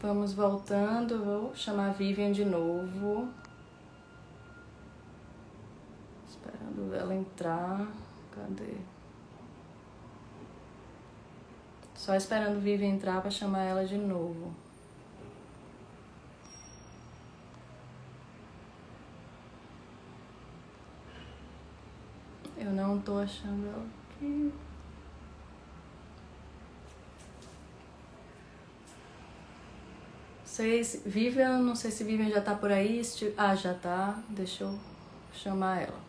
Vamos voltando, vou chamar a Vivian de novo. Esperando ela entrar. Cadê? Só esperando a Vivian entrar para chamar ela de novo. Eu não tô achando ela aqui. Vivian, não sei se Vivian já tá por aí. Ah, já tá. Deixa eu chamar ela.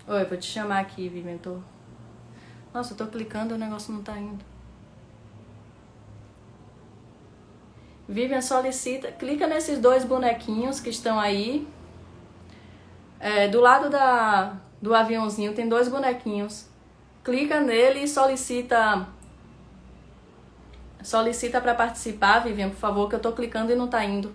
Oi, vou te chamar aqui, Vivian. Nossa, eu tô clicando e o negócio não tá indo. Vivian solicita, clica nesses 2 bonequinhos que estão aí. Do lado do aviãozinho tem 2 bonequinhos. Clica nele e solicita para participar, Vivian, por favor, que eu tô clicando e não tá indo.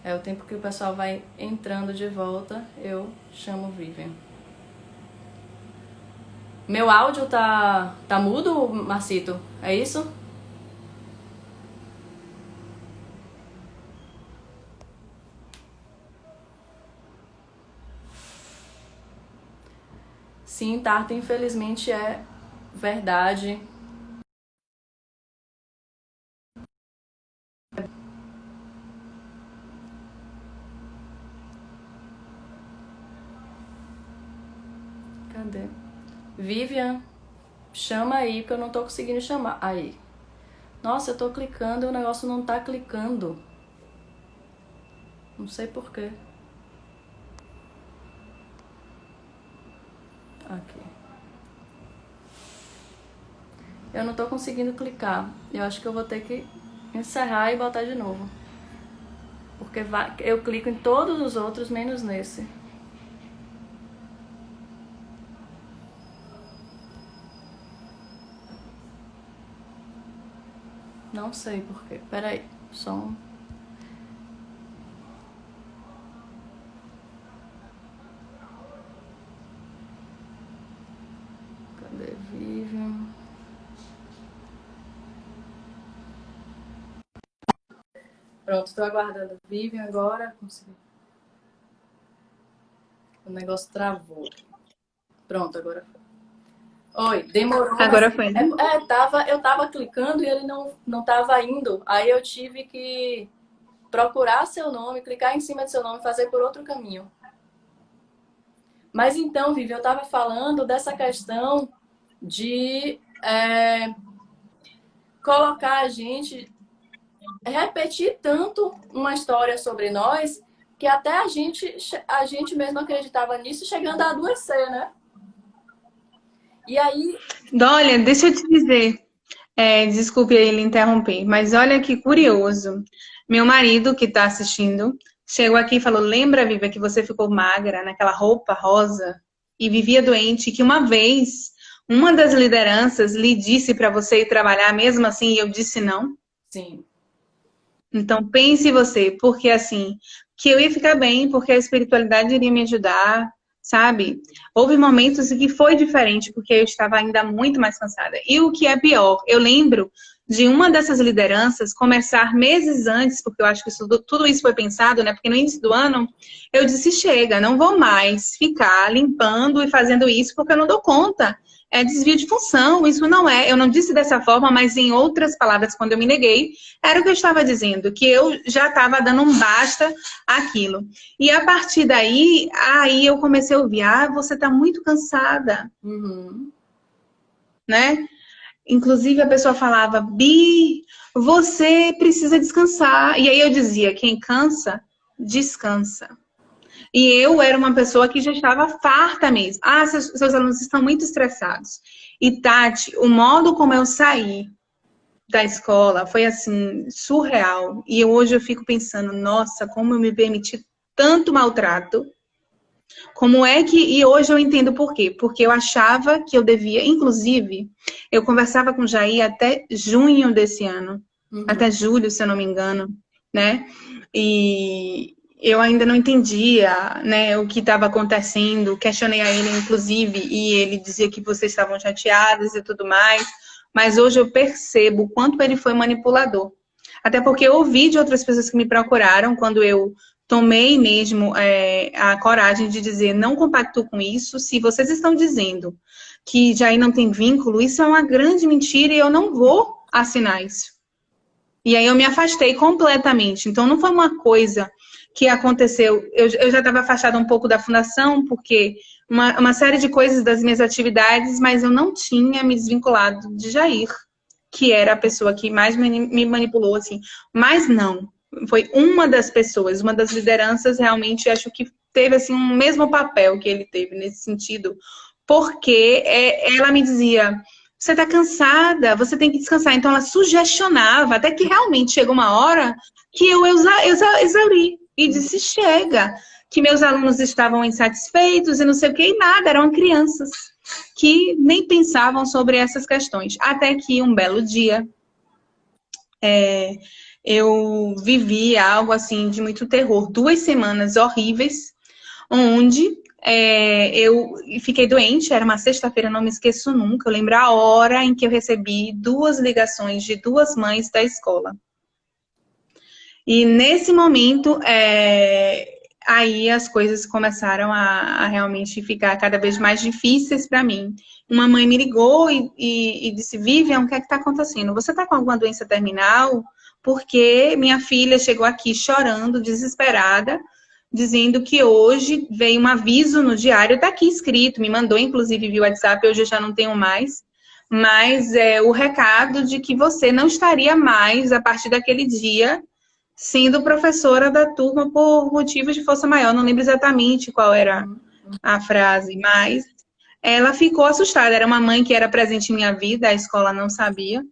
É o tempo que o pessoal vai entrando de volta, eu chamo Vivian. Meu áudio tá mudo, Marcito? É isso? Sim, Tarta, infelizmente é verdade. Cadê? Vivian, chama aí, porque eu não tô conseguindo chamar. Aí. Nossa, eu tô clicando e o negócio não tá clicando. Não sei porquê. Aqui. Eu não tô conseguindo clicar. Eu acho que eu vou ter que encerrar e botar de novo. Porque eu clico em todos os outros, menos nesse. Não sei porquê. Pera aí. Só um... Cadê Vivian? Pronto, tô aguardando Vivian agora. Consegui. O negócio travou. Pronto, agora foi. Oi, demorou, mas Agora foi, né? eu tava clicando e ele não tava indo. Aí eu tive que procurar seu nome, clicar em cima do seu nome e fazer por outro caminho. Mas então, Vivi, eu estava falando dessa questão de colocar a gente, repetir tanto uma história sobre nós, que até a gente mesmo acreditava nisso, chegando a adoecer, né? E aí... Olha, deixa eu te dizer, desculpe ele interromper, mas olha que curioso. Meu marido, que está assistindo, chegou aqui e falou: lembra, Viva, que você ficou magra naquela roupa rosa e vivia doente, que uma vez uma das lideranças lhe disse para você ir trabalhar mesmo assim, e eu disse não? Sim. Então pense você, porque assim, que eu ia ficar bem, porque a espiritualidade iria me ajudar, sabe? Houve momentos em que foi diferente, porque eu estava ainda muito mais cansada. E o que é pior, eu lembro de uma dessas lideranças começar meses antes, porque eu acho que tudo isso foi pensado, né? Porque no início do ano eu disse: chega, não vou mais ficar limpando e fazendo isso, porque eu não dou conta. É desvio de função, isso não é. Eu não disse dessa forma, mas em outras palavras, quando eu me neguei, era o que eu estava dizendo, que eu já estava dando um basta àquilo. E a partir daí, aí eu comecei a ouvir: ah, você está muito cansada, Uhum. né? Inclusive a pessoa falava: Bi, você precisa descansar. E aí eu dizia: quem cansa, descansa. E eu era uma pessoa que já estava farta mesmo. Ah, seus alunos estão muito estressados. E Tati, o modo como eu saí da escola foi assim, surreal. E hoje eu fico pensando: nossa, como eu me permiti tanto maltrato, Como é que... E hoje eu entendo por quê. Porque eu achava que eu devia... Inclusive, eu conversava com o Jair até junho desse ano. Até julho, se eu não me engano, né? E eu ainda não entendia, né, o que estava acontecendo. Questionei a ele, inclusive, e ele dizia que vocês estavam chateadas e tudo mais. Mas hoje eu percebo o quanto ele foi manipulador. Até porque eu ouvi de outras pessoas que me procuraram quando eu tomei mesmo a coragem de dizer, não compacto com isso. Se vocês estão dizendo que Jair não tem vínculo, isso é uma grande mentira e eu não vou assinar isso. E aí eu me afastei completamente. Então não foi uma coisa que aconteceu. Eu já estava afastada um pouco da fundação, porque uma série de coisas das minhas atividades, mas eu não tinha me desvinculado de Jair, que era a pessoa que mais me manipulou, assim. Mas não. Foi uma das pessoas, uma das lideranças, realmente, acho que teve, assim, um mesmo papel que ele teve nesse sentido. Porque ela me dizia, você tá cansada, você tem que descansar. Então, ela sugestionava, até que realmente chegou uma hora que eu exauri. E disse, chega. Que meus alunos estavam insatisfeitos e não sei o que, e nada, eram crianças que nem pensavam sobre essas questões. Até que um belo dia, eu vivi algo assim de muito terror. 2 semanas horríveis, onde eu fiquei doente, era uma sexta-feira, não me esqueço nunca. Eu lembro a hora em que eu recebi 2 ligações de 2 mães da escola. E nesse momento, aí as coisas começaram a realmente ficar cada vez mais difíceis para mim. Uma mãe me ligou e disse, Vivian, o que é que está acontecendo? Você está com alguma doença terminal? Porque minha filha chegou aqui chorando, desesperada, dizendo que hoje veio um aviso no diário, está aqui escrito, me mandou inclusive via WhatsApp, hoje eu já não tenho mais, mas o recado de que você não estaria mais, a partir daquele dia, sendo professora da turma por motivos de força maior. Não lembro exatamente qual era a frase, mas ela ficou assustada. Era uma mãe que era presente em minha vida, a escola não sabia.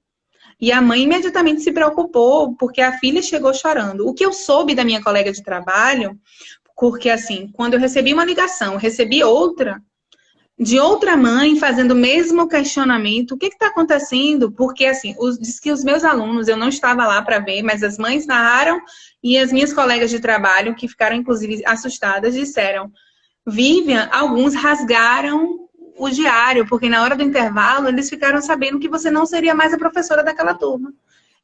E a mãe imediatamente se preocupou, porque a filha chegou chorando. O que eu soube da minha colega de trabalho, porque assim, quando eu recebi uma ligação, recebi outra, de outra mãe fazendo o mesmo questionamento, o que está acontecendo? Porque, assim, diz que os meus alunos, eu não estava lá para ver, mas as mães narraram e as minhas colegas de trabalho, que ficaram, inclusive, assustadas, disseram, Vivian, alguns rasgaram o diário, porque na hora do intervalo eles ficaram sabendo que você não seria mais a professora daquela turma.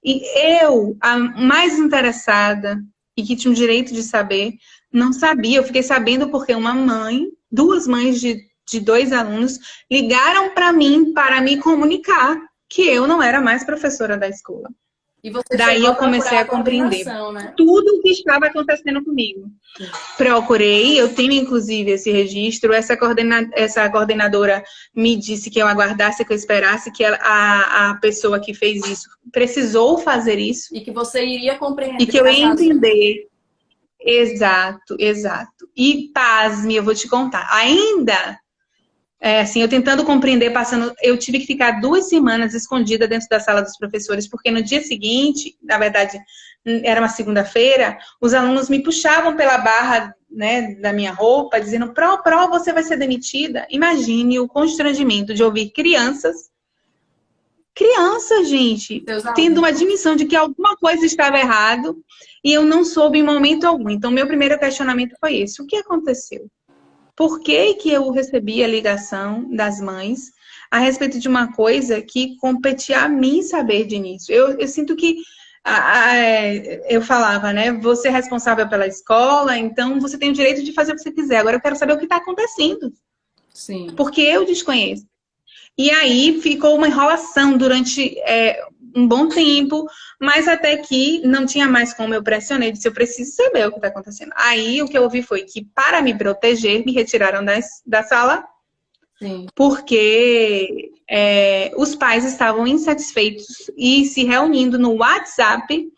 E eu, a mais interessada e que tinha o direito de saber, não sabia. Eu fiquei sabendo porque uma mãe, 2 mães de 2 alunos, ligaram para mim para me comunicar que eu não era mais professora da escola. E você Daí eu comecei a compreender, né, tudo o que estava acontecendo comigo. Sim. Procurei, eu tenho inclusive esse registro, essa coordenadora me disse que eu aguardasse, que eu esperasse, que a pessoa que fez isso precisou fazer isso. E que você iria compreender. E que eu ia entender. Exato, exato. E pasme, eu vou te contar. Ainda, assim, eu tentando compreender, eu tive que ficar 2 semanas escondida dentro da sala dos professores, porque no dia seguinte, na verdade, era uma segunda-feira, os alunos me puxavam pela barra, né, da minha roupa, dizendo, Pro, você vai ser demitida. Imagine o constrangimento de ouvir crianças, gente, tendo uma admissão de que alguma coisa estava errado, e eu não soube em momento algum. Então, meu primeiro questionamento foi esse. O que aconteceu? Por que que eu recebi a ligação das mães a respeito de uma coisa que competia a mim saber de início? Eu sinto que, eu falava, né? Você é responsável pela escola, então você tem o direito de fazer o que você quiser. Agora eu quero saber o que está acontecendo. Sim. Porque eu desconheço. E aí ficou uma enrolação durante um bom tempo, mas até que não tinha mais como eu pressionei, disse, eu preciso saber o que está acontecendo. Aí o que eu ouvi foi que, para me proteger, me retiraram da sala, sim, porque os pais estavam insatisfeitos e se reunindo no WhatsApp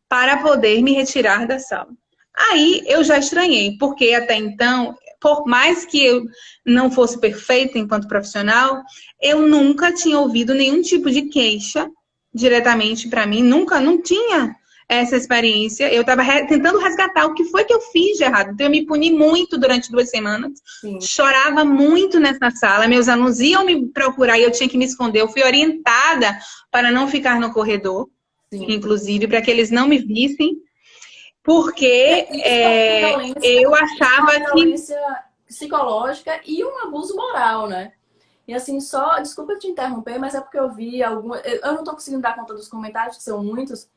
para poder me retirar da sala. Aí eu já estranhei, porque até então, por mais que eu não fosse perfeita enquanto profissional, eu nunca tinha ouvido nenhum tipo de queixa diretamente para mim, não tinha essa experiência. Eu estava tentando resgatar o que foi que eu fiz de errado. Então, eu me puni muito durante 2 semanas. Sim, Chorava muito nessa sala. Meus alunos iam me procurar e eu tinha que me esconder. Eu fui orientada para não ficar no corredor, sim. inclusive, para que eles não me vissem. Porque Isso é uma violência, eu isso é uma achava que... violência psicológica e um abuso moral, né? E assim, só, desculpa te interromper, mas é porque eu vi algumas. Eu não estou conseguindo dar conta dos comentários, que são muitos,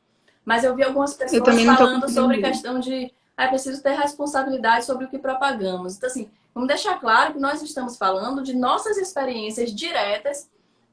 mas eu vi algumas Eu pessoas também não estou falando conseguindo sobre ver. questão de é preciso ter responsabilidade sobre o que propagamos. Então, assim, vamos deixar claro que nós estamos falando de nossas experiências diretas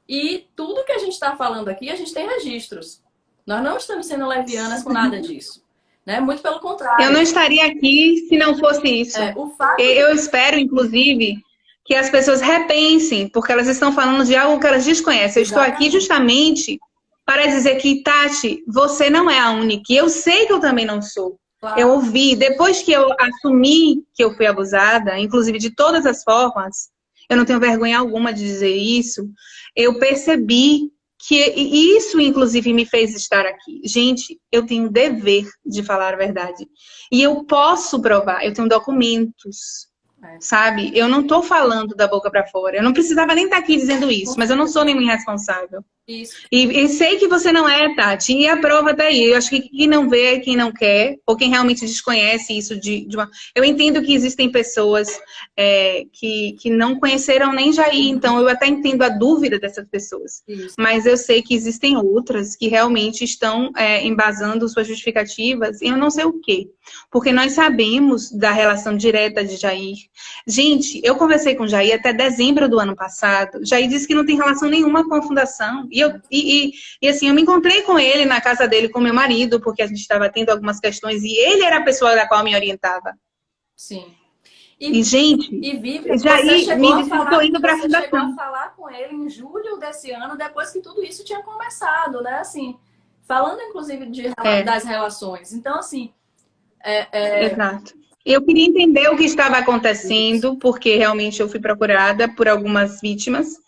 e tudo que a gente está falando aqui, a gente tem registros. Nós não estamos sendo levianas com nada disso. Né? Muito pelo Eu não contrário. estaria aqui se não fosse isso. O fato de. Eu espero, inclusive, que as pessoas repensem, porque elas estão falando de algo que elas desconhecem. Eu estou aqui Exatamente. justamente para dizer que, Tati, você não é a única. E eu sei que eu também não sou. Eu Claro. ouvi, depois que eu assumi que eu fui abusada, inclusive de todas as formas, eu não tenho vergonha alguma de dizer isso, eu percebi que isso, inclusive, me fez estar aqui. Gente, eu tenho o dever de falar a verdade. E eu posso provar, eu tenho documentos, É. sabe? Eu não estou falando da boca para fora. Eu não precisava nem estar aqui dizendo isso, mas eu não sou nenhum irresponsável. Isso. E sei que você não é, Tati, e a prova tá aí. Eu acho que quem não vê é quem não quer, ou quem realmente desconhece isso de uma... Eu entendo que existem pessoas que não conheceram nem Jair, então eu até entendo a dúvida dessas pessoas. Isso. Mas eu sei que existem outras que realmente estão embasando suas justificativas em eu não sei o quê. Porque nós sabemos da relação direta de Jair. Gente, eu conversei com Jair até dezembro do ano passado. Jair disse que não tem relação nenhuma com a fundação. E assim, eu me encontrei com ele na casa dele com meu marido, porque a gente estava tendo algumas questões e ele era a pessoa da qual me orientava. Sim. E, gente, Vivian, Jair me disse que eu estou indo para a você chegou a fundação. falar com ele em julho desse ano, depois que tudo isso tinha começado, né? Assim, falando inclusive das relações. Então, assim, Exato. Eu queria entender o que estava acontecendo, porque realmente eu fui procurada por algumas vítimas.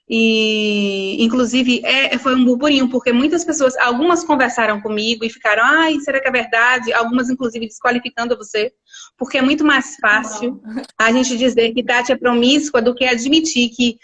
E, inclusive, foi um burburinho, porque muitas pessoas, algumas conversaram comigo e ficaram, ai, será que é verdade? Algumas, inclusive, desqualificando você, porque é muito mais fácil a gente dizer que Tati é promíscua do que admitir que...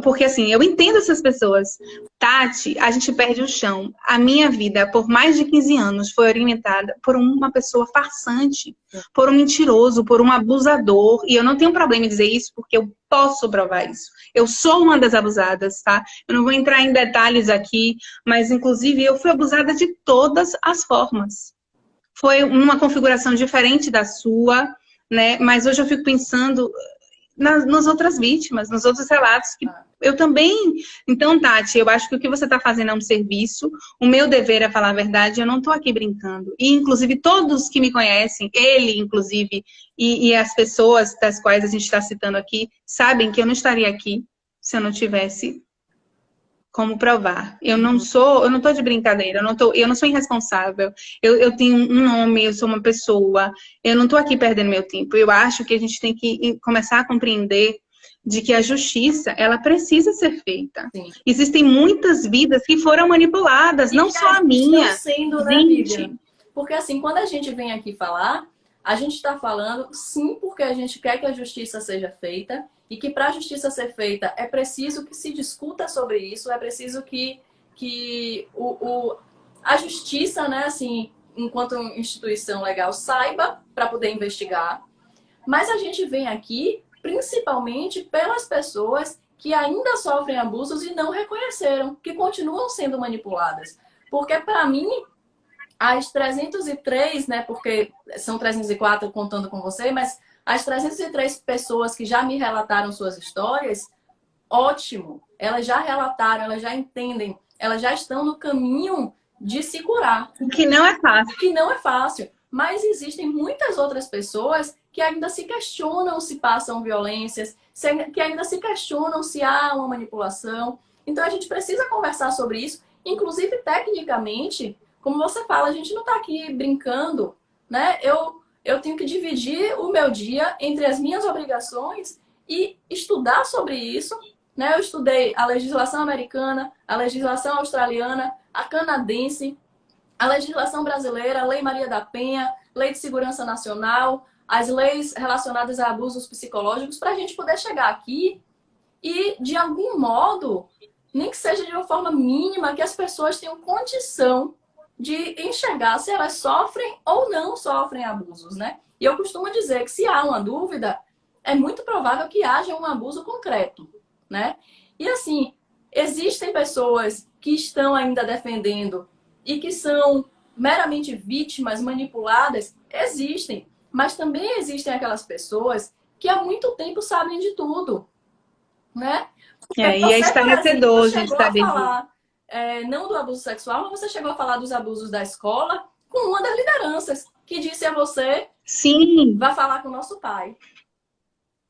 Porque, assim, eu entendo essas pessoas. Tati, a gente perde o chão. A minha vida, por mais de 15 anos, foi orientada por uma pessoa farsante, por um mentiroso, por um abusador, e eu não tenho problema em dizer isso, porque eu posso provar isso. Eu sou uma das abusadas, tá? Eu não vou entrar em detalhes aqui, mas inclusive eu fui abusada de todas as formas. Foi uma configuração diferente da sua, né? Mas hoje eu fico pensando nas outras vítimas, nos outros relatos que eu também... Então, Tati, eu acho que o que você está fazendo é um serviço. O meu dever é falar a verdade. Eu não estou aqui brincando. E, inclusive, todos que me conhecem, ele, inclusive, e as pessoas das quais a gente está citando aqui, sabem que eu não estaria aqui se eu não tivesse como provar. Eu não estou de brincadeira, eu não sou irresponsável. Eu tenho um nome, eu sou uma pessoa. Eu não estou aqui perdendo meu tempo. Eu acho que a gente tem que começar a compreender de que a justiça, ela precisa ser feita. sim. Existem muitas vidas que foram manipuladas, não só a minha. Estão sendo, né, Vivian? Porque assim, quando a gente vem aqui falar, a gente está falando, sim, porque a gente quer que a justiça seja feita e que para a justiça ser feita é preciso que se discuta sobre isso, é preciso que a justiça, né, assim, enquanto instituição legal, saiba para poder investigar. Mas a gente vem aqui principalmente pelas pessoas que ainda sofrem abusos e não reconheceram, que continuam sendo manipuladas. Porque, para mim, as 303, né, porque são 304 contando com você, mas as 303 pessoas que já me relataram suas histórias, ótimo. Elas já relataram, elas já entendem, elas já estão no caminho de se curar. O que não é fácil. Que não é fácil. Mas existem muitas outras pessoas que ainda se questionam se passam violências, que ainda se questionam se há uma manipulação. Então a gente precisa conversar sobre isso, inclusive tecnicamente, como você fala, a gente não está aqui brincando, né? Eu tenho que dividir o meu dia entre as minhas obrigações e estudar sobre isso, né? Eu estudei a legislação americana, a legislação australiana, a canadense, a legislação brasileira, a Lei Maria da Penha, Lei de Segurança Nacional, as leis relacionadas a abusos psicológicos, para a gente poder chegar aqui e, de algum modo, nem que seja de uma forma mínima, que as pessoas tenham condição de enxergar se elas sofrem ou não sofrem abusos, né? E eu costumo dizer que se há uma dúvida, é muito provável que haja um abuso concreto, né? E assim, existem pessoas que estão ainda defendendo e que são meramente vítimas, manipuladas, existem. Mas também existem aquelas pessoas que há muito tempo sabem de tudo, né? Porque E é você, por exemplo, estarrecedor a gente chegou a saber disso. falar, não do abuso sexual, mas você chegou a falar dos abusos da escola com uma das lideranças que disse a você, Sim. vá falar com o nosso pai,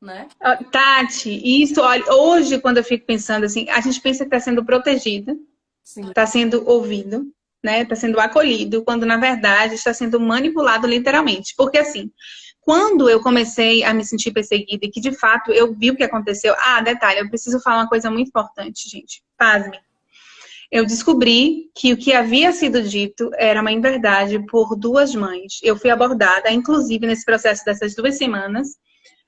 né? Tati, isso, olha, hoje, quando eu fico pensando assim, a gente pensa que está sendo protegida, Sim. está sendo ouvido, né? Está sendo acolhido, quando na verdade está sendo manipulado literalmente. Porque assim, quando eu comecei a me sentir perseguida e que de fato eu vi o que aconteceu. Ah, detalhe, eu preciso falar uma coisa muito importante, gente. Pasme. Eu descobri que o que havia sido dito era uma inverdade por duas mães. Eu fui abordada, inclusive, nesse processo dessas 2 semanas.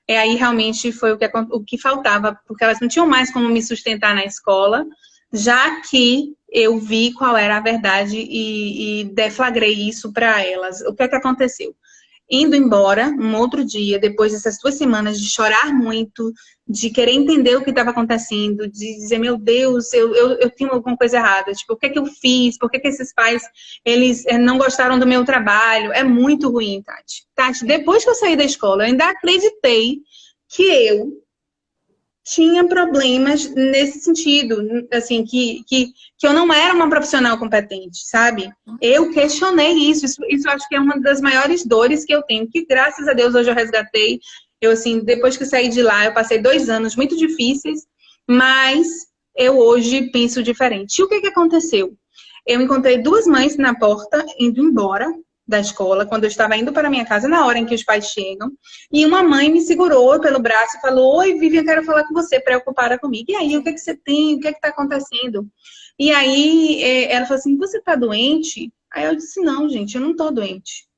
Aí realmente foi o que faltava, porque elas não tinham mais como me sustentar na escola, já que eu vi qual era a verdade e deflagrei isso para elas. O que é que aconteceu? Indo embora, um outro dia, depois dessas 2 semanas de chorar muito, de querer entender o que estava acontecendo, de dizer, meu Deus, eu tenho alguma coisa errada. Tipo, o que é que eu fiz? Por que que esses pais, eles não gostaram do meu trabalho? É muito ruim, Tati. Tati, depois que eu saí da escola, eu ainda acreditei que eu tinha problemas nesse sentido, assim, que eu não era uma profissional competente, sabe? Eu questionei isso eu acho que é uma das maiores dores que eu tenho, que graças a Deus hoje eu resgatei. Eu, assim, depois que saí de lá, eu passei 2 anos muito difíceis, mas eu hoje penso diferente. E o que que aconteceu? Eu encontrei duas mães na porta, indo embora da escola, quando eu estava indo para a minha casa, na hora em que os pais chegam, e uma mãe me segurou pelo braço e falou, oi, Vivian, quero falar com você, preocupada comigo. E aí, o que que você tem? O que que está acontecendo? E aí, ela falou assim, você está doente? Aí eu disse, não, gente, eu não estou doente.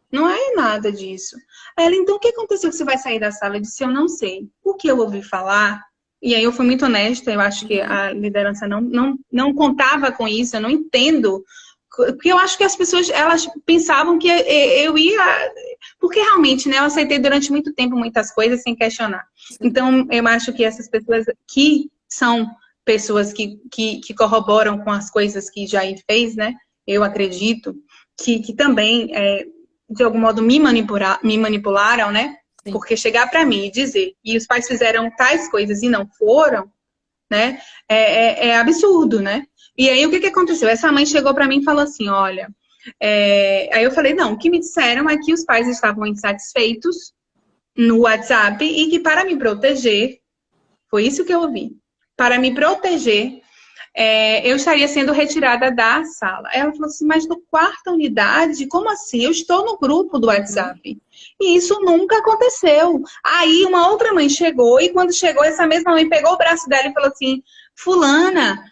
Não é nada disso. Aí ela, então, o que aconteceu que você vai sair da sala? Eu disse, eu não sei. O que eu ouvi falar, e aí eu fui muito honesta, eu acho que a liderança não contava com isso, eu não entendo. Porque eu acho que as pessoas, elas pensavam que eu ia... Porque realmente, né, eu aceitei durante muito tempo muitas coisas sem questionar. Então, eu acho que essas pessoas que são pessoas que corroboram com as coisas que Jair fez, né, eu acredito, que também, de algum modo, me manipularam, né? Sim. Porque chegar para mim e dizer e os pais fizeram tais coisas e não foram, né? É absurdo, né? E aí, o que que aconteceu? Essa mãe chegou para mim e falou assim, olha... Aí eu falei, não, o que me disseram é que os pais estavam insatisfeitos no WhatsApp e que para me proteger, foi isso que eu ouvi, para me proteger, eu estaria sendo retirada da sala. Ela falou assim, mas no quarta unidade, como assim? Eu estou no grupo do WhatsApp. E isso nunca aconteceu. Aí uma outra mãe chegou, e quando chegou, essa mesma mãe pegou o braço dela e falou assim, fulana,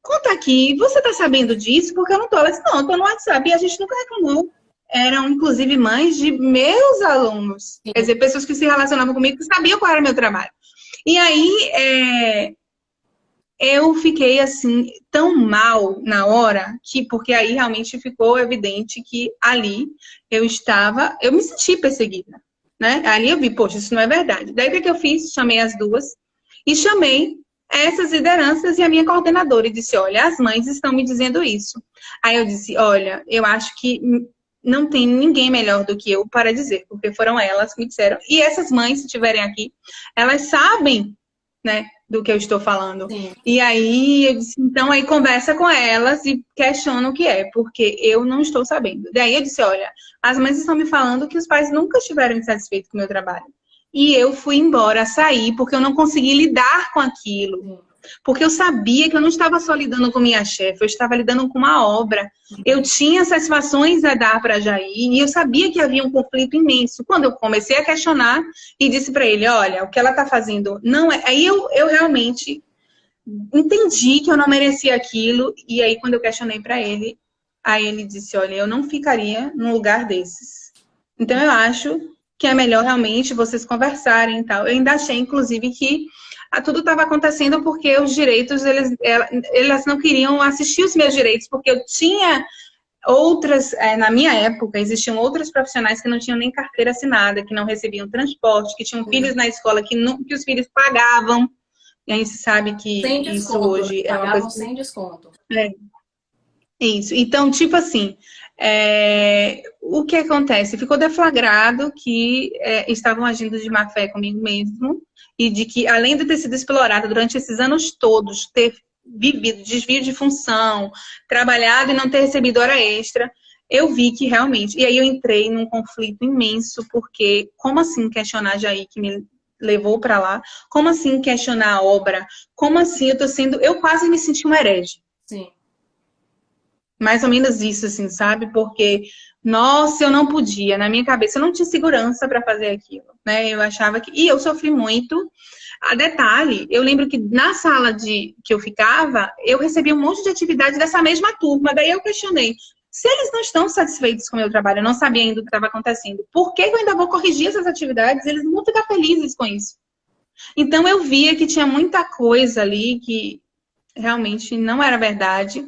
conta aqui, você tá sabendo disso? Porque eu não tô. Ela disse, não, eu tô no WhatsApp e a gente nunca reclamou. Eram, inclusive, mães de meus alunos. Sim. Quer dizer, pessoas que se relacionavam comigo, que sabiam qual era o meu trabalho. E aí, eu fiquei assim, tão mal na hora, porque aí realmente ficou evidente que ali eu me senti perseguida, né? Ali eu vi, poxa, isso não é verdade. Daí o que eu fiz? Chamei as duas e chamei essas lideranças e a minha coordenadora e disse, olha, as mães estão me dizendo isso. Aí eu disse, olha, eu acho que não tem ninguém melhor do que eu para dizer, porque foram elas que me disseram. E essas mães, se estiverem aqui, elas sabem, né, do que eu estou falando. Sim. E aí, eu disse, então aí conversa com elas e questiona o que é, porque eu não estou sabendo. Daí eu disse, olha, as mães estão me falando que os pais nunca estiveram insatisfeitos com o meu trabalho. E eu fui embora, saí, porque eu não consegui lidar com aquilo. Porque eu sabia que eu não estava só lidando com minha chefe, eu estava lidando com uma obra. Eu tinha satisfações a dar para Jair e eu sabia que havia um conflito imenso. Quando eu comecei a questionar e disse para ele, olha, o que ela está fazendo não é... Aí eu realmente entendi que eu não merecia aquilo e aí quando eu questionei para ele, Aí ele disse, olha, eu não ficaria num lugar desses. Então eu acho que é melhor realmente vocês conversarem e tal. Eu ainda achei, inclusive, que tudo estava acontecendo porque os direitos, elas não queriam assistir os meus direitos, porque eu tinha outras, na minha época, existiam outros profissionais que não tinham nem carteira assinada, que não recebiam transporte, que tinham filhos na escola que os filhos pagavam. E a gente sabe que Sem isso desconto, né? hoje é uma coisa. Pagavam sem desconto. É, isso. Então, tipo assim, o que acontece? Ficou deflagrado que estavam agindo de má fé comigo mesmo e de que, além de ter sido explorada durante esses anos todos, ter vivido desvio de função, trabalhado e não ter recebido hora extra, eu vi que realmente... E aí eu entrei num conflito imenso, porque como assim questionar Jair, que me levou para lá? Como assim questionar a obra? Como assim eu tô sendo... Eu quase me senti uma herege. Sim. Mais ou menos isso, assim, sabe? Porque, nossa, eu não podia. Na minha cabeça, eu não tinha segurança para fazer aquilo, né? Eu achava que... E eu sofri muito. A detalhe, eu lembro que na sala que eu ficava, eu recebia um monte de atividade dessa mesma turma. Daí eu questionei. Se eles não estão satisfeitos com o meu trabalho, eu não sabia ainda o que estava acontecendo, por que eu ainda vou corrigir essas atividades? Eles não vão ficar felizes com isso. Então, eu via que tinha muita coisa ali que realmente não era verdade.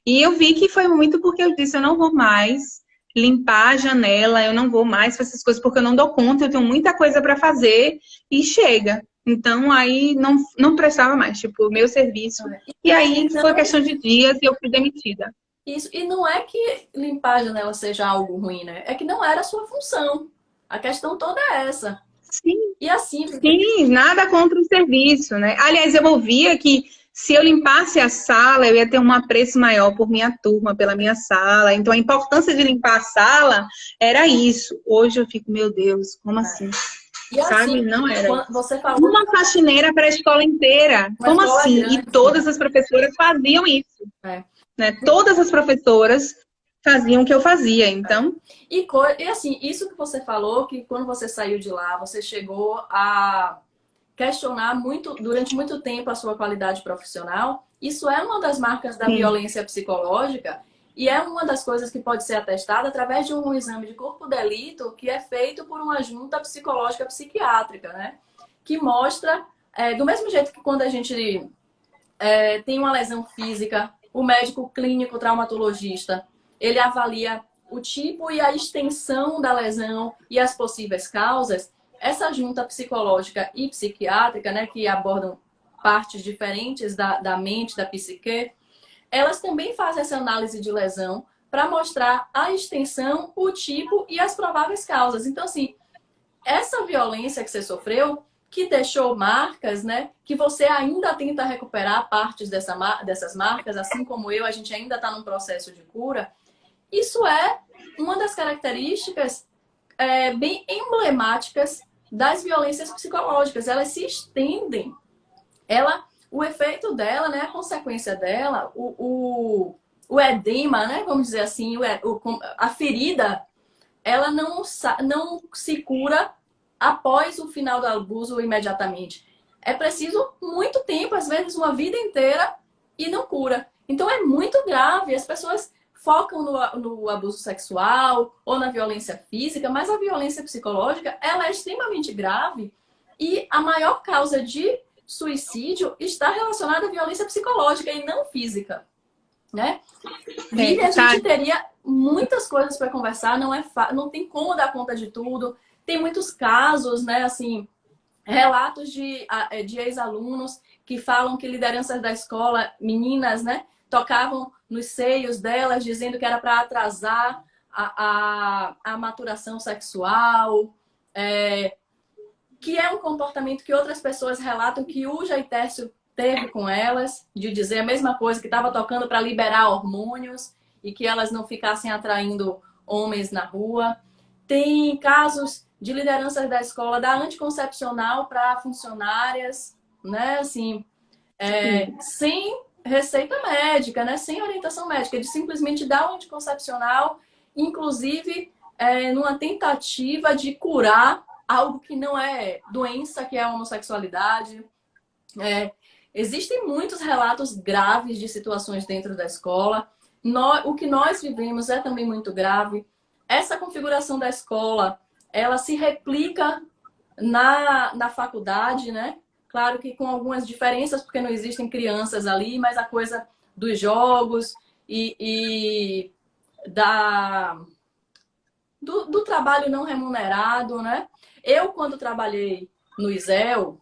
E eu vi que foi muito porque eu disse, eu não vou mais limpar a janela, eu não vou mais fazer essas coisas porque eu não dou conta, eu tenho muita coisa para fazer e chega. Então aí não prestava mais, tipo, o meu serviço. E aí foi Não, questão de dias e eu fui demitida. isso. E não é que limpar a janela seja algo ruim, né? É que não era a sua função. A questão toda é essa. Sim, E assim, sim, nada contra o serviço, né? Aliás, eu ouvia que se eu limpasse a sala, eu ia ter um apreço maior por minha turma, pela minha sala. Então, a importância de limpar a sala era isso. Hoje eu fico, meu Deus, como assim? e Sabe? assim, Não era quando isso. você falou Uma faxineira para a escola inteira. uma Como escola assim? E grande, todas as professoras faziam isso, né? né? Todas as professoras faziam o que eu fazia. Então, E assim, isso que você falou, que quando você saiu de lá, você chegou a questionar muito, durante muito tempo a sua qualidade profissional, isso é uma das marcas da sim, violência psicológica e é uma das coisas que pode ser atestada através de um exame de corpo de delito que é feito por uma junta psicológica psiquiátrica, né? Que mostra, do mesmo jeito que quando a gente tem uma lesão física, o médico clínico traumatologista, ele avalia o tipo e a extensão da lesão e as possíveis causas. Essa junta psicológica e psiquiátrica, né, que abordam partes diferentes da mente, da psique, elas também fazem essa análise de lesão para mostrar a extensão, o tipo e as prováveis causas. Então, assim, essa violência que você sofreu, que deixou marcas, né? Que você ainda tenta recuperar partes dessas marcas, assim como eu, a gente ainda está num processo de cura. Isso é uma das características bem emblemáticas das violências psicológicas. Elas se estendem. O efeito dela, né? A consequência dela, o edema, né? Vamos dizer assim, a ferida, ela não se cura após o final do abuso imediatamente. É preciso muito tempo, às vezes uma vida inteira, e não cura. Então é muito grave. As pessoas focam no abuso sexual ou na violência física, mas a violência psicológica, ela é extremamente grave e a maior causa de suicídio está relacionada à violência psicológica e não física, né? Vivi, a tá. gente teria muitas coisas para conversar, não tem como dar conta de tudo. Tem muitos casos, né, assim, relatos de ex-alunos que falam que lideranças da escola, meninas, né, tocavam nos seios delas, dizendo que era para atrasar a maturação sexual, que é um comportamento que outras pessoas relatam que o Jair Tércio teve com elas, de dizer a mesma coisa, que estava tocando para liberar hormônios e que elas não ficassem atraindo homens na rua. Tem casos de lideranças da escola dar anticoncepcional para funcionárias, né? Assim, sem receita médica, né? Sem orientação médica, de simplesmente dar o anticoncepcional, inclusive numa tentativa de curar algo que não é doença, que é a homossexualidade. Existem muitos relatos graves de situações dentro da escola. O que nós vivemos é também muito grave. Essa configuração da escola, ela se replica na faculdade, né? Claro que com algumas diferenças, porque não existem crianças ali, mas a coisa dos jogos e do trabalho não remunerado, né? Eu, quando trabalhei no ISEL,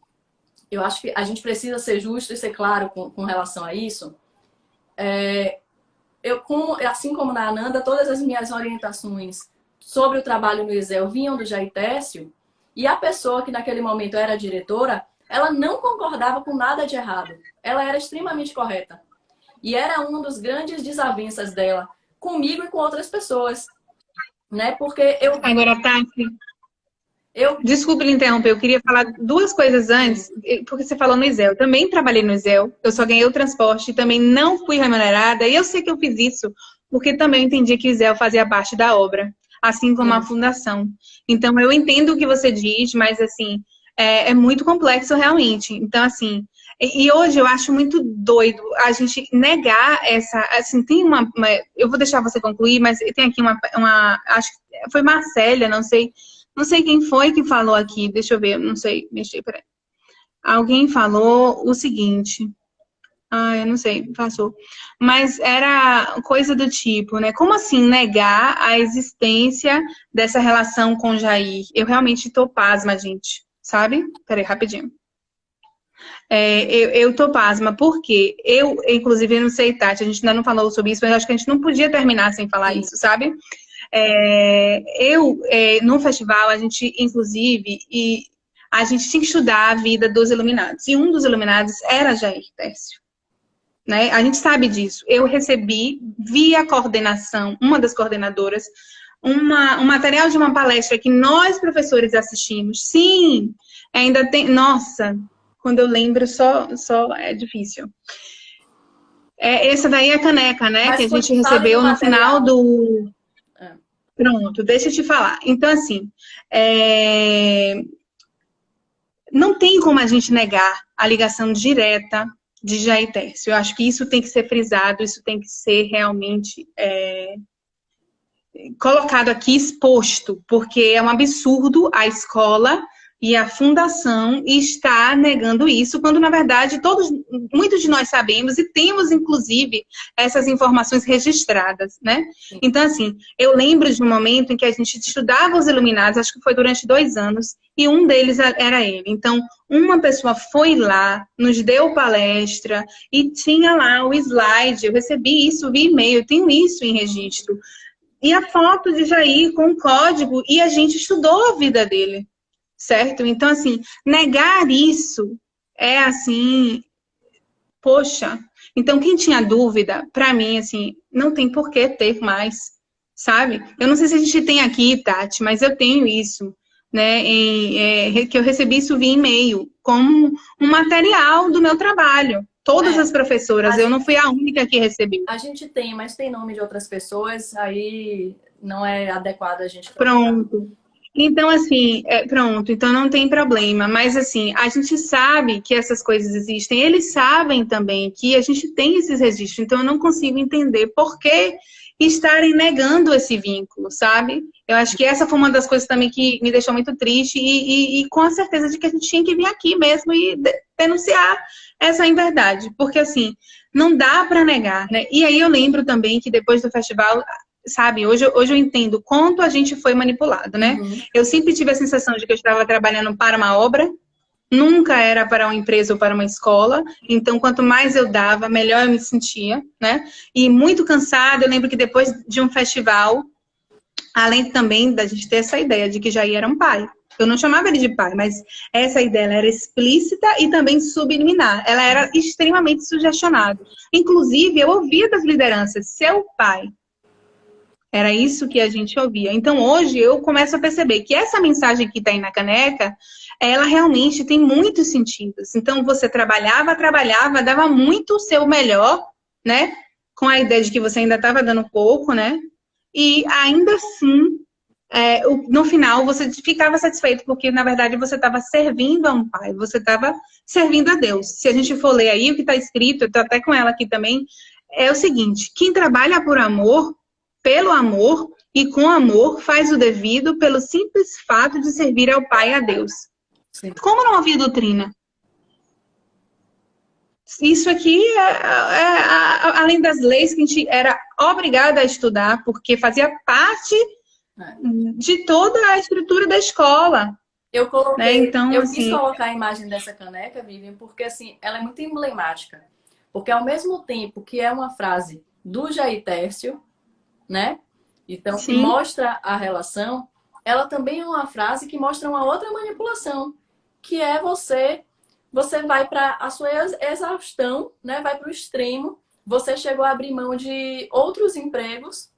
eu acho que a gente precisa ser justo e ser claro com relação a isso. Assim como na Ananda, todas as minhas orientações sobre o trabalho no ISEL vinham do Jair Tércio, e a pessoa que naquele momento era diretora, ela não concordava com nada de errado. Ela era extremamente correta. E era um dos grandes desavenças dela comigo e com outras pessoas. Né? Porque Agora, Tati, desculpe lhe interromper, eu queria falar duas coisas antes, porque você falou no ISEL. Eu também trabalhei no ISEL, eu só ganhei o transporte, também não fui remunerada, e eu sei que eu fiz isso porque também entendi que o ISEL fazia parte da obra, assim como a fundação. Então, eu entendo o que você diz, mas, assim, é muito complexo realmente. Então, assim, e hoje eu acho muito doido a gente negar essa, assim, tem eu vou deixar você concluir, mas tem aqui acho que foi Marcélia, não sei quem foi que falou aqui, deixa eu ver, não sei, mexer, peraí. Alguém falou o seguinte, eu não sei, passou. Mas era coisa do tipo, né? Como assim negar a existência dessa relação com o Jair? Eu realmente tô pasma, gente, sabe? Peraí, rapidinho. Eu tô pasma, porque inclusive, eu não sei, Tati, a gente ainda não falou sobre isso, mas eu acho que a gente não podia terminar sem falar isso, sabe? No festival, a gente, inclusive, a gente tinha que estudar a vida dos iluminados. E um dos iluminados era Jair Tércio. Né? A gente sabe disso. Eu recebi, via coordenação, uma das coordenadoras, um material de uma palestra que nós, professores, assistimos. Sim, ainda tem... Nossa, quando eu lembro, só é difícil. Essa daí é a caneca, né? Mas que a gente recebeu no final do... É. Pronto, deixa eu te falar. Então, assim, não tem como a gente negar a ligação direta de Jair Tércio. Eu acho que isso tem que ser frisado, isso tem que ser realmente colocado aqui, exposto, porque é um absurdo a escola e a fundação estar negando isso, quando, na verdade, muitos de nós sabemos e temos, inclusive, essas informações registradas, né? Então, assim, eu lembro de um momento em que a gente estudava os iluminados, acho que foi durante 2 anos, e um deles era ele. Então, uma pessoa foi lá, nos deu palestra, e tinha lá o slide, eu recebi isso via e-mail, eu tenho isso em registro. E a foto de Jair com o código, e a gente estudou a vida dele. Certo? Então, assim, negar isso é assim, poxa. Então, quem tinha dúvida, pra mim, assim, não tem por que ter mais, sabe? Eu não sei se a gente tem aqui, Tati, mas eu tenho isso, né? Que eu recebi isso via e-mail, como um material do meu trabalho. Todas as professoras, eu não fui a única que recebi. A gente tem, mas tem nome de outras pessoas, aí não é adequado a gente... Pronto. Então, assim, pronto, então não tem problema. Mas, assim, a gente sabe que essas coisas existem. Eles sabem também que a gente tem esses registros. Então, eu não consigo entender por que estarem negando esse vínculo, sabe? Eu acho que essa foi uma das coisas também que me deixou muito triste e com a certeza de que a gente tinha que vir aqui mesmo e denunciar essa inverdade. Porque, assim, não dá para negar, né? E aí eu lembro também que depois do festival... Sabe, hoje eu entendo quanto a gente foi manipulado, né? Uhum. Eu sempre tive a sensação de que eu estava trabalhando para uma obra, nunca era para uma empresa ou para uma escola. Então, quanto mais eu dava, melhor eu me sentia, né? E muito cansada, eu lembro que depois de um festival, além também da gente ter essa ideia de que Jair era um pai. Eu não chamava ele de pai, mas essa ideia ela era explícita e também subliminar. Ela era extremamente sugestionada. Inclusive, eu ouvia das lideranças, seu pai. Era isso que a gente ouvia. Então, hoje, eu começo a perceber que essa mensagem que está aí na caneca, ela realmente tem muitos sentidos. Então, você trabalhava, dava muito o seu melhor, né? Com a ideia de que você ainda estava dando pouco, né? E ainda assim, no final, você ficava satisfeito, porque, na verdade, você estava servindo a um pai, você estava servindo a Deus. Se a gente for ler aí o que está escrito, eu estou até com ela aqui também, é o seguinte: quem trabalha por amor, pelo amor e com amor, faz o devido pelo simples fato de servir ao Pai e a Deus. Sim. Como não havia doutrina? Isso aqui além das leis que a gente era obrigada a estudar, porque fazia parte de toda a estrutura da escola. Eu coloquei, né? Então, eu quis assim, colocar a imagem dessa caneca, Vivian, porque assim, ela é muito emblemática. Porque ao mesmo tempo que é uma frase do Jair Tércio, né? Então, que sim, mostra a relação, ela também é uma frase que mostra uma outra manipulação, que é você vai para a sua exaustão, né? Vai para o extremo, você chegou a abrir mão de outros empregos,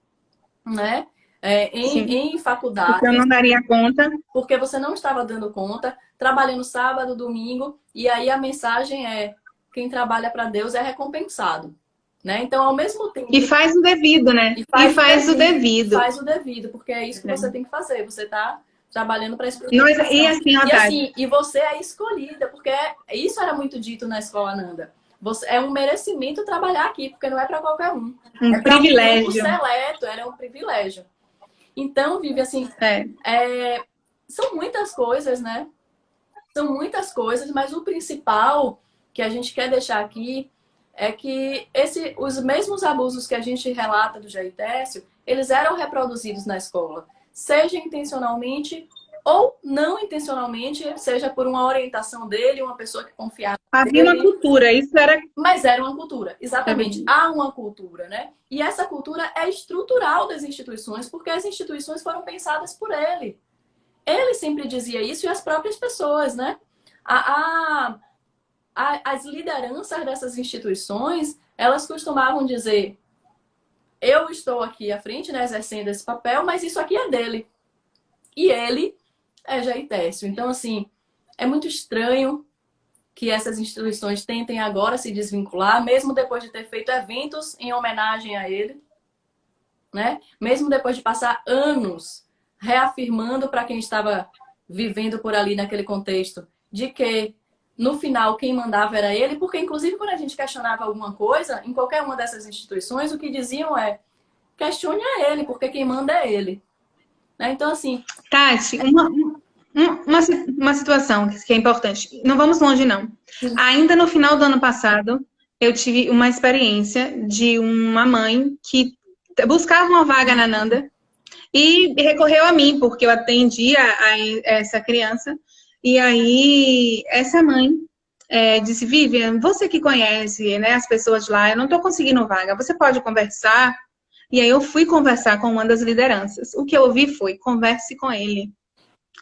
né? sim. Em Porque eu faculdades, não daria conta. porque você não estava dando conta, trabalhando sábado, domingo, e aí a mensagem é: quem trabalha para Deus é recompensado, né? Então, ao mesmo tempo, E faz o devido, né? E faz o e devido. faz o devido, porque é isso que você tem que fazer. Você está trabalhando para E espiritualização. assim, E Otávio, assim, e você é escolhida, porque isso era muito dito na escola Nanda. Você, é um merecimento trabalhar aqui, porque não é para qualquer um. É um para um grupo privilégio. seleto, era um privilégio. Então, Vivi, assim, É. são muitas coisas, né? São muitas coisas, mas o principal que a gente quer deixar aqui é que os mesmos abusos que a gente relata do Jair Tércio, eles eram reproduzidos na escola, seja intencionalmente ou não intencionalmente, seja por uma orientação dele, uma pessoa que confiava Havia uma nele, cultura, isso era. mas era uma cultura, exatamente. Há uma cultura, né? E essa cultura é estrutural das instituições, porque as instituições foram pensadas por ele. Ele sempre dizia isso e as próprias pessoas, né? As lideranças dessas instituições, elas costumavam dizer: eu estou aqui à frente, né, exercendo esse papel, mas isso aqui é dele. E ele é Jair Tércio. Então, assim, é muito estranho que essas instituições tentem agora se desvincular, mesmo depois de ter feito eventos em homenagem a ele, né? Mesmo depois de passar anos reafirmando para quem estava vivendo por ali naquele contexto de que no final quem mandava era ele, porque inclusive quando a gente questionava alguma coisa em qualquer uma dessas instituições, o que diziam é: questione a ele, porque quem manda é ele. Né? Então, assim, Tati, uma situação que é importante. Não vamos longe, não. Ainda no final do ano passado, eu tive uma experiência de uma mãe que buscava uma vaga na Nanda e recorreu a mim, porque eu atendia a essa criança. E aí, essa mãe disse: Vivian, você que conhece, né, as pessoas lá, eu não estou conseguindo vaga, você pode conversar? E aí eu fui conversar com uma das lideranças. O que eu ouvi foi: converse com ele,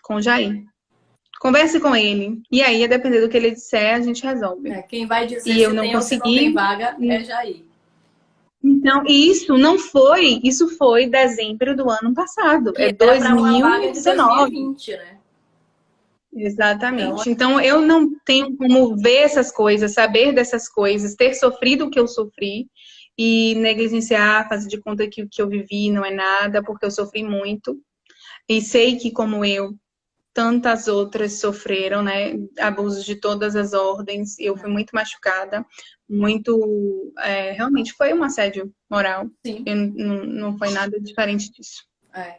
com o Jair. Converse com ele. E aí, a depender do que ele disser, a gente resolve. quem vai dizer E eu se não tem ou se não tem consegui. vaga é Jair. Então, isso foi dezembro do ano passado, é Que era para uma vaga de 2019. 2020, né? Então, Exatamente. Então, eu não tenho como ver essas coisas, saber dessas coisas, ter sofrido o que eu sofri e negligenciar, fazer de conta que o que eu vivi não é nada, porque eu sofri muito. E sei que, como eu, tantas outras sofreram, né? Abusos de todas as ordens. Eu fui muito machucada, muito. Realmente foi um assédio moral. sim. Não foi nada diferente disso. É.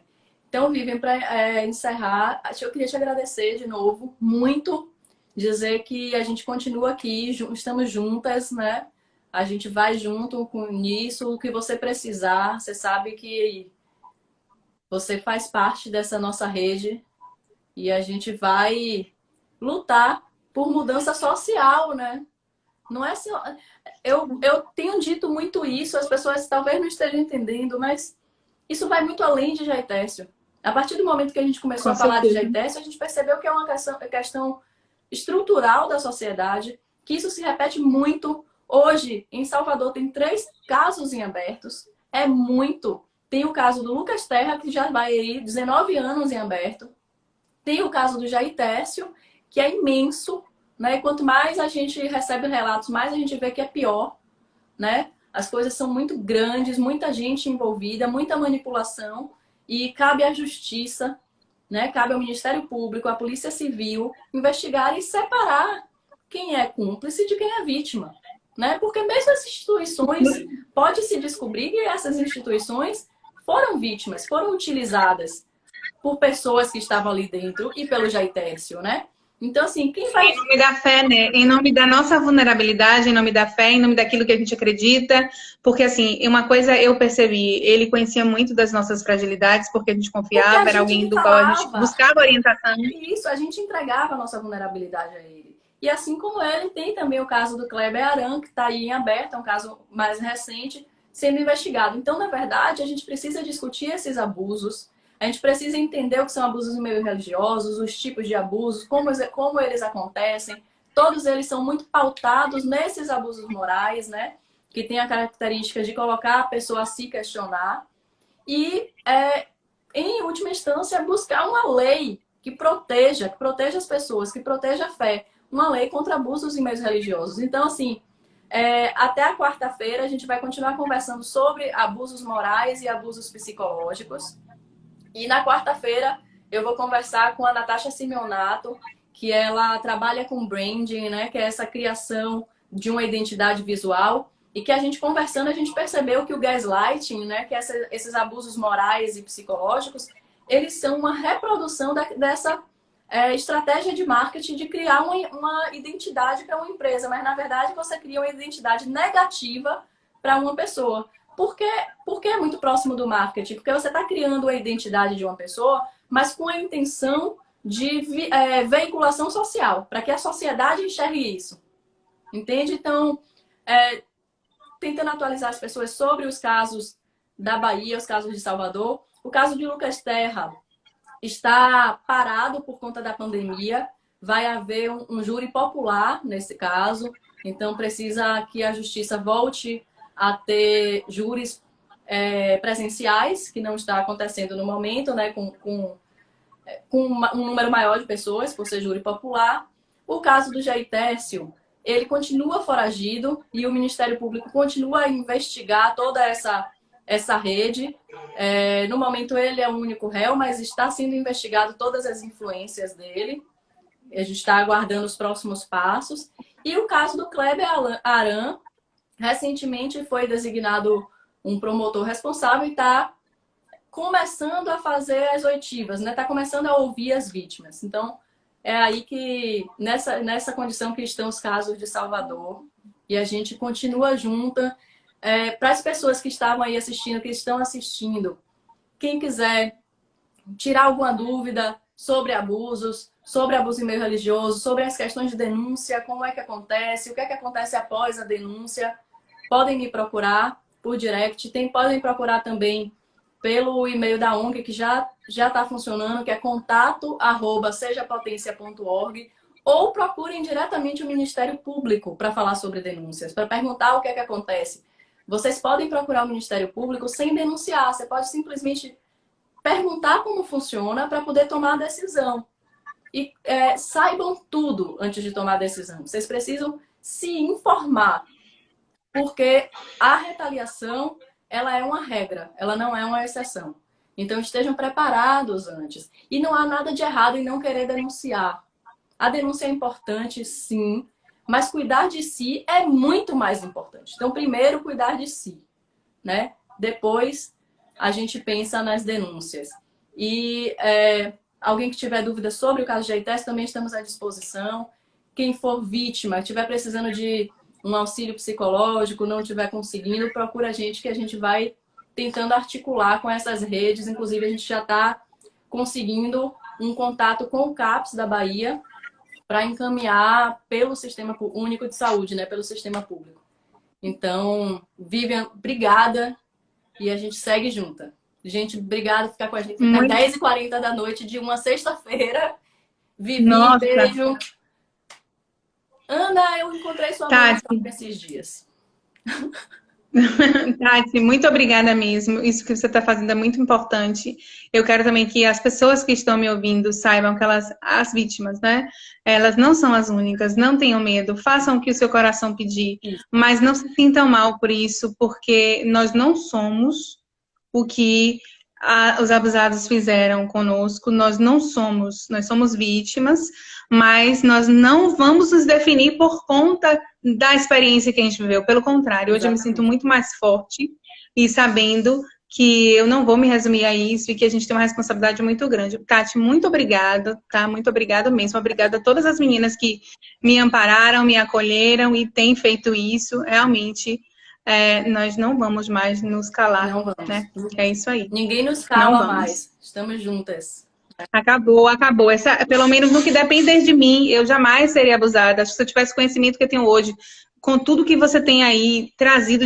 Então, Vivian, para encerrar, eu queria te agradecer de novo, muito, dizer que a gente continua aqui, estamos juntas, né? A gente vai junto com isso, o que você precisar, você sabe que você faz parte dessa nossa rede e a gente vai lutar por mudança social, né? Não é só... eu tenho dito muito isso, as pessoas talvez não estejam entendendo, mas isso vai muito além de Jair Tércio. A partir do momento que a gente começou Com a falar de certeza. Jair Tércio, a gente percebeu que é uma questão estrutural da sociedade, que isso se repete muito. Hoje, em Salvador, tem 3 casos em abertos. É muito. Tem o caso do Lucas Terra, que já vai aí 19 anos em aberto. Tem o caso do Jair Tércio, que é imenso, né? E quanto mais a gente recebe relatos, mais a gente vê que é pior, né? As coisas são muito grandes, muita gente envolvida, muita manipulação e cabe à justiça, né? Cabe ao Ministério Público, à Polícia Civil investigar e separar quem é cúmplice de quem é vítima, né? Porque mesmo as instituições, pode-se descobrir que essas instituições foram vítimas, foram utilizadas por pessoas que estavam ali dentro e pelo Jair Tércio, né? Então, assim, quem vai... Em nome da fé, né? Em nome da nossa vulnerabilidade, em nome da fé, em nome daquilo que a gente acredita. Porque, assim, uma coisa eu percebi, ele conhecia muito das nossas fragilidades, porque a gente Porque a confiava, era gente alguém lhe do qual a gente falava, buscava orientação. isso, a gente entregava a nossa vulnerabilidade a ele. E assim como ele, tem também o caso do Kleber Aran, que está aí em aberto, é um caso mais recente, sendo investigado. Então, na verdade, a gente precisa discutir esses abusos, a gente precisa entender o que são abusos no meio religiosos, os tipos de abusos, como eles acontecem. Todos eles são muito pautados nesses abusos morais, né? Que tem a característica de colocar a pessoa a se questionar. E, em última instância, buscar uma lei que proteja as pessoas, que proteja a fé. Uma lei contra abusos em meios religiosos. Então, assim, até a quarta-feira a gente vai continuar conversando sobre abusos morais e abusos psicológicos. E na quarta-feira eu vou conversar com a Natasha Simeonato, que ela trabalha com branding, né? Que é essa criação de uma identidade visual. E que a gente conversando, a gente percebeu que o gaslighting, né? Que esses abusos morais e psicológicos, eles são uma reprodução dessa estratégia de marketing de criar uma identidade para uma empresa. Mas, na verdade, você cria uma identidade negativa para uma pessoa. Porque é muito próximo do marketing? Porque você está criando a identidade de uma pessoa, mas com a intenção de veiculação social, para que a sociedade enxergue isso. Entende? Então, tentando atualizar as pessoas sobre os casos da Bahia, os casos de Salvador. O caso de Lucas Terra está parado por conta da pandemia. Vai haver um júri popular nesse caso. Então, precisa que a justiça volte a ter júris presenciais, que não está acontecendo no momento, né, com um número maior de pessoas, por ser júri popular. O caso do Jair Tércio, ele continua foragido e o Ministério Público continua a investigar toda essa rede. No momento, ele é o único réu, mas está sendo investigado todas as influências dele. A gente está aguardando os próximos passos. E o caso do Kleber Aran, recentemente foi designado um promotor responsável e está começando a fazer as oitivas, né? Está começando a ouvir as vítimas. Então, é aí que, nessa condição que estão os casos de Salvador, e a gente continua junta. Para as pessoas que estavam aí assistindo, que estão assistindo, quem quiser tirar alguma dúvida sobre abusos, sobre abuso em meio religioso, sobre as questões de denúncia, como é que acontece, o que é que acontece após a denúncia, podem me procurar por direct, podem procurar também pelo e-mail da ONG, que já está funcionando, que é contato@sejapotencia.org, ou procurem diretamente o Ministério Público para falar sobre denúncias, para perguntar o que é que acontece. Vocês podem procurar o Ministério Público sem denunciar, você pode simplesmente perguntar como funciona para poder tomar a decisão. E saibam tudo antes de tomar a decisão. Vocês precisam se informar, porque a retaliação, ela é uma regra, ela não é uma exceção. Então, estejam preparados antes. E não há nada de errado em não querer denunciar. A denúncia é importante, sim, mas cuidar de si é muito mais importante. Então, primeiro, cuidar de si, né? Depois, a gente pensa nas denúncias. E alguém que tiver dúvida sobre o caso de Jair Tércio, também estamos à disposição. Quem for vítima, estiver precisando de um auxílio psicológico, não estiver conseguindo, procura a gente, que a gente vai tentando articular com essas redes. Inclusive, a gente já está conseguindo um contato com o CAPS da Bahia para encaminhar pelo Sistema Único de Saúde, né? Pelo sistema público. Então, Vivian, obrigada. E a gente segue junta. Gente, obrigada por ficar com a gente até 10h40 da noite de uma sexta-feira. Vivi, Nossa. beijo. Ana, eu encontrei sua mãe esses dias. Tati, muito obrigada mesmo. Isso que você está fazendo é muito importante. Eu quero também que as pessoas que estão me ouvindo saibam que as vítimas, né? Elas não são as únicas, não tenham medo, façam o que o seu coração pedir, mas não se sintam mal por isso, porque nós não somos o que os abusados fizeram conosco. Nós não somos, nós somos vítimas, mas nós não vamos nos definir por conta da experiência que a gente viveu. Pelo contrário, hoje eu me sinto Exatamente. muito mais forte e sabendo que eu não vou me resumir a isso e que a gente tem uma responsabilidade muito grande. Tati, muito obrigada, tá? Muito obrigada mesmo. Obrigada a todas as meninas que me ampararam, me acolheram e têm feito isso. Realmente, nós não vamos mais nos calar, Não vamos. né? É isso aí. Ninguém nos Não cala vamos. mais. Estamos juntas. Acabou, acabou. Pelo menos no que depende de mim, eu jamais seria abusada. Acho que se eu tivesse o conhecimento que eu tenho hoje, com tudo que você tem aí trazido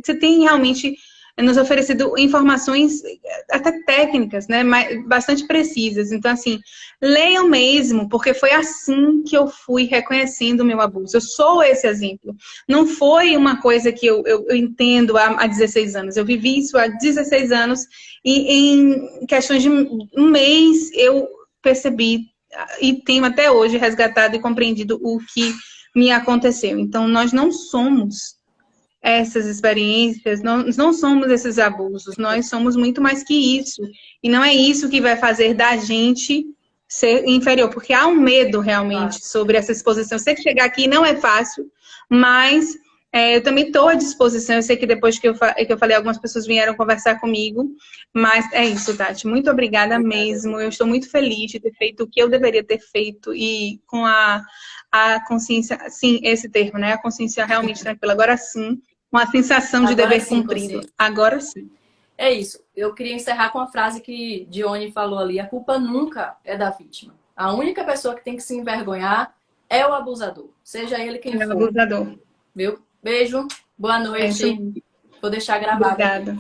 você tem realmente nos oferecido informações até técnicas, né, bastante precisas. Então, assim, leiam mesmo, porque foi assim que eu fui reconhecendo o meu abuso. Eu sou esse exemplo. Não foi uma coisa que eu entendo há 16 anos. Eu vivi isso há 16 anos e em questões de um mês eu percebi e tenho até hoje resgatado e compreendido o que me aconteceu. Então, nós não somos essas experiências, nós não somos esses abusos, nós somos muito mais que isso. E não é isso que vai fazer da gente ser inferior, porque há um medo Claro. realmente sobre essa exposição. Eu sei que chegar aqui não é fácil, mas eu também estou à disposição. Eu sei que depois que eu falei, algumas pessoas vieram conversar comigo, mas é isso, Tati. Muito obrigada Obrigada. mesmo. Eu estou muito feliz de ter feito o que eu deveria ter feito e com a consciência, sim, esse termo, né? A consciência realmente tranquila. Agora sim, uma sensação de Agora dever sim, cumprido. consciência. Agora sim. É isso. Eu queria encerrar com a frase que Dione falou ali. A culpa nunca é da vítima. A única pessoa que tem que se envergonhar é o abusador. Seja ele quem É for. abusador. Viu? Beijo. Boa É isso noite. mesmo. Vou deixar gravado aqui. Obrigada.